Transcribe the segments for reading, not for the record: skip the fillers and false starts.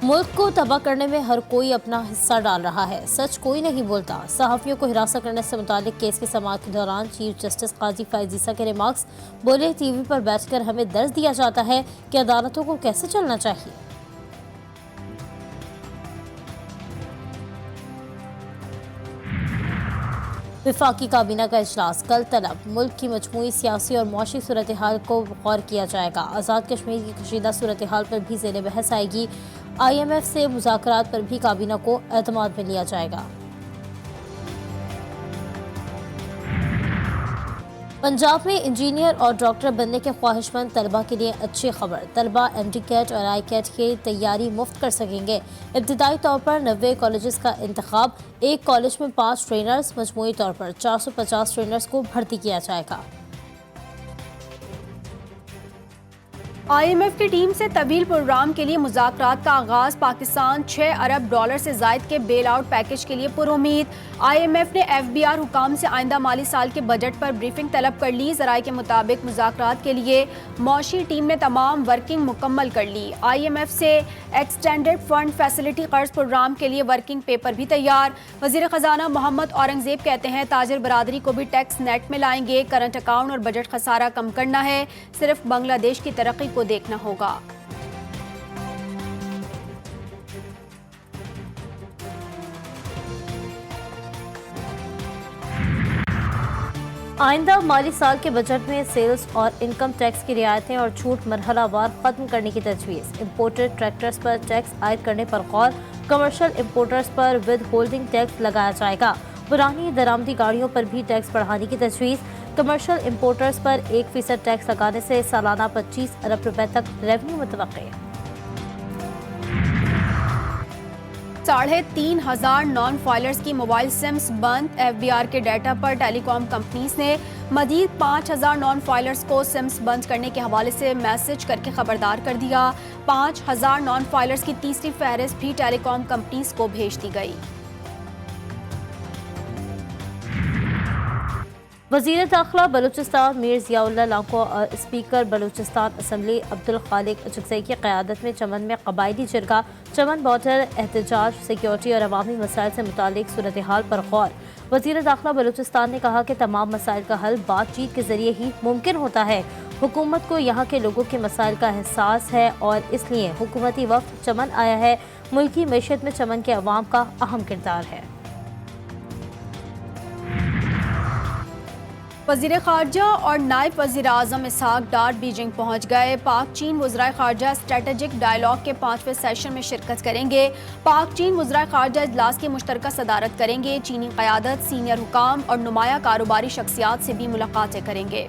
मुल्क को तबाह करने में हर कोई अपना हिस्सा डाल रहा है, सच कोई नहीं बोलता। सहाफियों को हिरासत करने से मुतालिक केस की समाअत के दौरान चीफ जस्टिस काजी फैज़ ईसा के रिमार्क्स। बोले, टीवी पर बैठकर हमें दर्ज दिया जाता है कि अदालतों को कैसे चलना चाहिए। विफाकी काबीना का इजलास कल तलब। मुल्क की मजमूई सियासी और मुआशी सूरत हाल को गौर किया जाएगा। आज़ाद कश्मीर की कशीदा सूरत हाल पर भी ज़ेर बहस आएगी। IMF से मुज़ाकरात पर भी काबीना को एतमाद में लिया जाएगा। पंजाब में इंजीनियर और डॉक्टर बनने के ख्वाहिशमंद तलबा के लिए अच्छी खबर। तलबा MD कैट और आई कैट की तैयारी मुफ्त कर सकेंगे। इब्तदाई तौर पर 90 कॉलेजेस का इंतखाब। एक कॉलेज में 5 ट्रेनर्स, मजमूई तौर पर 450 ट्रेनर्स को भर्ती किया जाएगा। IMF की टीम से तवील प्रोग्राम के लिए मुज़ाकरात का आगाज। पाकिस्तान $6 अरब से ज़ायद के बेल आउट पैकेज के लिए पुरुमीद। IMF ने FBR हुकाम से आइंदा माली साल के बजट पर ब्रीफिंग तलब कर ली। ज़राए के मुताबिक मुज़ाकरात के लिए मौशी टीम ने तमाम वर्किंग मुकम्मल कर ली। IMF से एक्सटेंडेड फंड फैसिलिटी कर्ज प्रोग्राम के लिए वर्किंग पेपर भी तैयार। वज़ीर ख़जाना मोहम्मद औरंगज़ेब कहते हैं ताजिर बरादरी को भी टैक्स नेट में लाएंगे। करंट अकाउंट और बजट खसारा कम करना है, सिर्फ बांग्लादेश की तरक्की को देखना होगा। आइंदा माली साल के बजट में सेल्स और इनकम टैक्स की रियायतें और छूट मरहलावार खत्म करने की तजवीज़। इम्पोर्टेड ट्रैक्टर्स पर टैक्स आयद करने पर गौर। कमर्शियल इम्पोर्टर्स पर विद होल्डिंग टैक्स लगाया जाएगा। पुरानी दरामदी गाड़ियों पर भी टैक्स बढ़ाने की तजवीज़। कमर्शियल इम्पोर्टर्स पर 1% टैक्स लगाने से सालाना 25 अरब रुपए तक रेवेन्यू मुतवक्के। 3,500 नॉन फाइलर्स की मोबाइल सिम्स बंद। FBR के डाटा पर टेलीकॉम कंपनीज ने मजीद 5,000 नॉन फाइलर्स को सिम्स बंद करने के हवाले से मैसेज करके खबरदार कर दिया। 5,000 नॉन फाइलर्स की तीसरी फहरिस्त भी टेलीकॉम कंपनीज को भेज दी गई। वज़ीर दाखिला बलूचिस्तान मीर ज़ियाउल्लाह लांको और स्पीकर बलूचिस्तान असम्बली अब्दुल खालिक अचकज़ई की क़यादत में चमन में कबायली जिरगा। चमन बॉर्डर एहतजाज, सिक्योरिटी और अवामी मसाइल से मुतालिक सूरत हाल पर गौर। वज़ीर दाखिला बलूचिस्तान ने कहा कि तमाम मसाइल का हल बातचीत के ज़रिए ही मुमकिन होता है। हुकूमत को यहाँ के लोगों के मसाइल का एहसास है और इसलिए हुकूमती वफ़द चमन आया है। मुल्की मैशत में चमन के अवाम का अहम किरदार है। वज़ीर ख़ारजा और नायब वज़ीर आज़म इसहाक डार बीजिंग पहुँच गए। पाक चीन वज़राए ख़ारजा स्ट्रेटेजिक डायलॉग के 5वें सेशन में शिरकत करेंगे। पाक चीन वज़राए ख़ारजा इजलास की मुश्तरका सदारत करेंगे। चीनी क़यादत, सीनियर हुकाम और नुमाया कारोबारी शख्सियात से भी मुलाकातें करेंगे।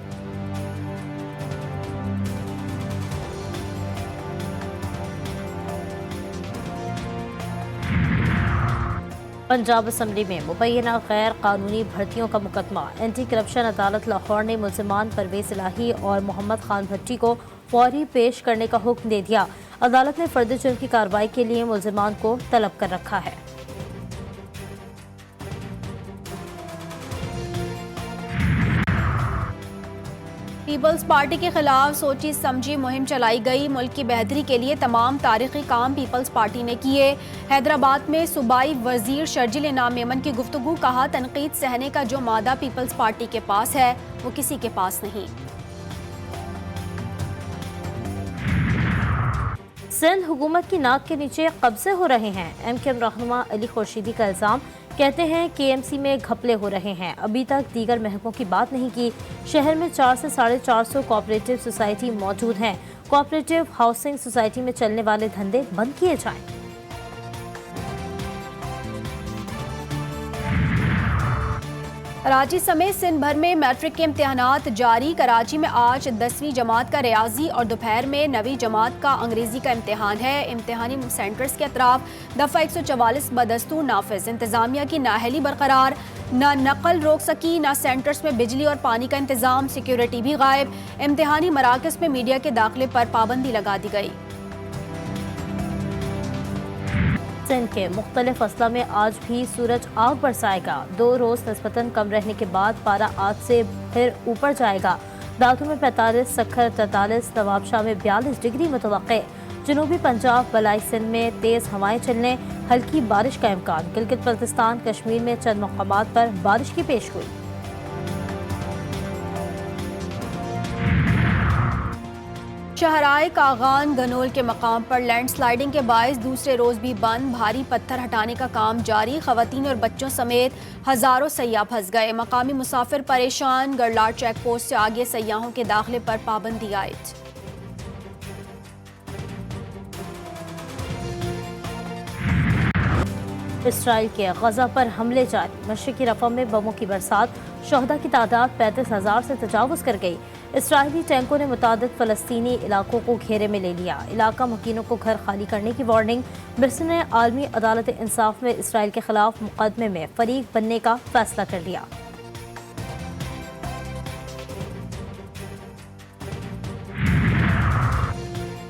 पंजाब असम्बली में मुबैना गैर कानूनी भर्तियों का मुकदमा। एंटी करप्शन अदालत लाहौर ने मुल्ज़िमान परवेज़ इलाही और मोहम्मद खान भट्टी को फौरी पेश करने का हुक्म दे दिया। अदालत ने फर्द जुर्म की कार्रवाई के लिए मुल्ज़िमान को तलब कर रखा है। पीपल्स पार्टी के खिलाफ सोची समझी मुहिम चलाई गई। मुल्क की बेहतरी के लिए तमाम तारीखी काम पीपल्स पार्टी ने किए। हैदराबाद में सूबाई वजीर शर्जिल इनाम मेमन की गुफ्तगू। कहा, तनकीद सहने का जो मादा पीपल्स पार्टी के पास है वो किसी के पास नहीं। सिंध हुकूमत की नाक के नीचे कब्जे हो रहे हैं। MKM रहनुमा अली खुर्शीदी का इल्ज़ाम। कहते हैं KMC में घपले हो रहे हैं। अभी तक दीगर महकमों की बात नहीं की। शहर में 400 से 450 कोऑपरेटिव सोसाइटी मौजूद हैं। कोऑपरेटिव हाउसिंग सोसाइटी में चलने वाले धंधे बंद किए जाएं। कराची समेत सिंध भर में मैट्रिक के इम्तिहानात जारी। कराची में आज 10वीं जमात का रियाजी और दोपहर में 9वीं जमात का अंग्रेजी का इम्तिहान है। इम्तिहानी सेंटर्स के अतराफ दफ़ा 144 बदस्तूर नाफिज। इंतजामिया की नाअहली बरकरार। न नकल रोक सकी, न सेंटर्स में बिजली और पानी का इंतजाम। सिक्योरिटी भी गायब। इम्तिहानी मराकज़ में मीडिया के दाखिले पर पाबंदी लगा दी गई। सिंध के मुख्तलिफ अजला में आज भी सूरज आग बरसाएगा। 2 रोज निस्बतन कम रहने के बाद पारा आज से फिर ऊपर जाएगा। दादू में 45, सक्खर 43, नवाबशाह में 42 डिग्री मुतवक्के। जनूबी पंजाब बलाई सिंध में तेज हवाएं चलने, हल्की बारिश का इम्कान। गिलगित बल्तिस्तान कश्मीर में चंद मकामात पर बारिश की पेशगोई। शहराए कागान गनोल के मकाम पर लैंडस्लाइडिंग के बायस दूसरे रोज भी बंद। भारी पत्थर हटाने का काम जारी। खवातीन और बच्चों समेत हजारों सयाह फंस गए। मकामी मुसाफिर परेशान। गरलाट चेक पोस्ट से आगे सयाहों के दाखिले पर पाबंदी आयद। इसराइल के गजा पर हमले जारी। मशरिकी रफा में बमों की बरसात। शहदा की तादाद 35,000 से तजावुज कर गई। इसराइली टैंकों ने मुतादिद फलस्तीनी इलाकों को घेरे में ले लिया। इलाका मकीनों को घर खाली करने की वार्निंग। मिस्र ने आलमी अदालत इंसाफ में इसराइल के खिलाफ मुकदमे में फरीक बनने का फैसला कर लिया।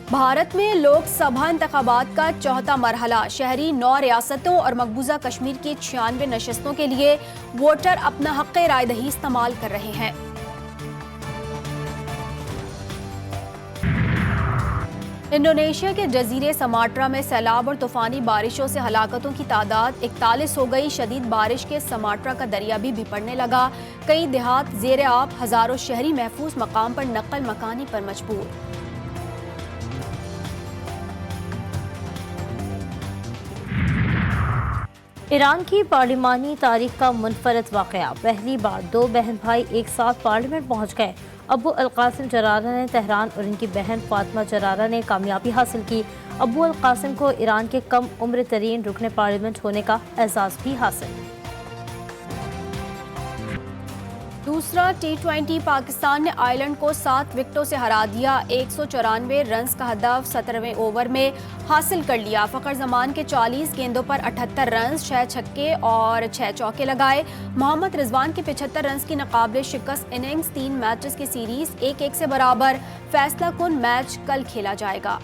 भारत में लोकसभा इंतखाबात का चौथा मरहला। शहरी 9 रियासतों और मकबूजा कश्मीर की 96 नशस्तों के लिए वोटर अपना हक़ राय दही इस्तेमाल कर रहे हैं। इंडोनेशिया के जजीरे समाट्रा में सैलाब और तूफानी बारिशों से हलाकतों की तादाद 41 हो गई। शदीद बारिश के समाट्रा का दरिया भी बिपड़ने लगा। कई देहात ज़ेरे आब। हजारों शहरी महफूज मकाम पर नकल मकानी पर मजबूर। ईरान की पार्लिमानी तारीख का मुनफरद वाक़या। पहली बार 2 बहन भाई एक साथ पार्लियामेंट पहुंच गए। अबू अल कासिम जरारा ने तेहरान और इनकी बहन फातिमा जरारा ने कामयाबी हासिल की। अबू अल कासिम को ईरान के कम उम्र तरीन रुकने पार्लियामेंट होने का एजाज़ भी हासिल। दूसरा T20 पाकिस्तान ने आयरलैंड को 7 विकेटों से हरा दिया। 194 रन्स का हदफ 17वें ओवर में हासिल कर लिया। फ़खर जमान के 40 गेंदों पर 78 रन्स, 6 छक्के और 6 चौके लगाए। मोहम्मद रिजवान के 75 रन्स की नाकाबिले शिकस्त इनिंग्स। 3 मैचेस की सीरीज 1-1 से बराबर। फैसला कुन मैच कल खेला जाएगा।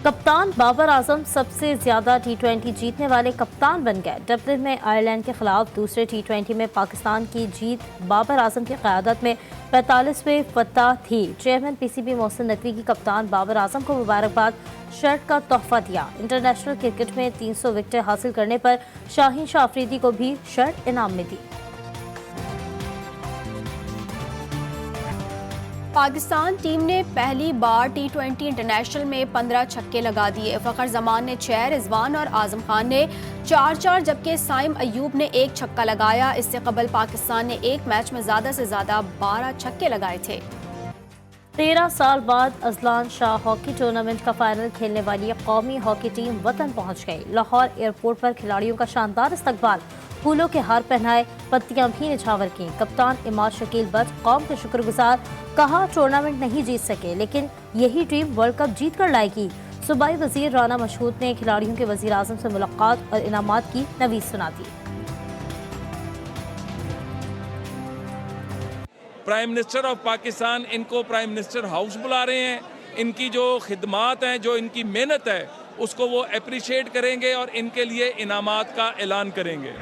कप्तान बाबर आजम सबसे ज्यादा T20 जीतने वाले कप्तान बन गए। डबलिन में आयरलैंड के खिलाफ दूसरे T20 में पाकिस्तान की जीत बाबर आजम की क़यादत में 45वें फतह थी। चेयरमैन PCB मोहसिन नकवी की कप्तान बाबर आजम को मुबारकबाद शर्ट का तोहफा दिया। इंटरनेशनल क्रिकेट में 300 विकेटें हासिल करने पर शाहीन शाह अफरीदी को भी शर्ट इनाम में दी। पाकिस्तान टीम ने पहली बार T20 इंटरनेशनल में 15 छक्के लगा दिए। फ़खर जमान ने 6, रिजवान और आजम खान ने 4-4 जबकि साइम अयूब ने 1 छक्का लगाया। इससे कबल पाकिस्तान ने एक मैच में ज़्यादा से ज़्यादा 12 छक्के लगाए थे। 13 साल बाद अजलान शाह हॉकी टूर्नामेंट का फाइनल खेलने वाली कौमी हॉकी टीम वतन पहुंच गई। लाहौर एयरपोर्ट पर खिलाड़ियों का शानदार इस्तकबाल। फूलों के हार पहनाए, पत्तियां भी निछावर की। कप्तान इमाद शकील बट कौम के शुक्रगुजार। कहा टूर्नामेंट नहीं जीत सके लेकिन यही टीम वर्ल्ड कप जीत कर लाएगी। सूबाई वजीर राना मशहूद ने खिलाड़ियों के वजीर आजम से मुलाकात और इनामात की नवीद सुना दी। प्राइम मिनिस्टर ऑफ पाकिस्तान इनको प्राइम मिनिस्टर हाउस बुला रहे हैं। इनकी जो खिदमात हैं, जो इनकी मेहनत है, उसको वो अप्रिशिएट करेंगे और इनके लिए इनामात का ऐलान करेंगे।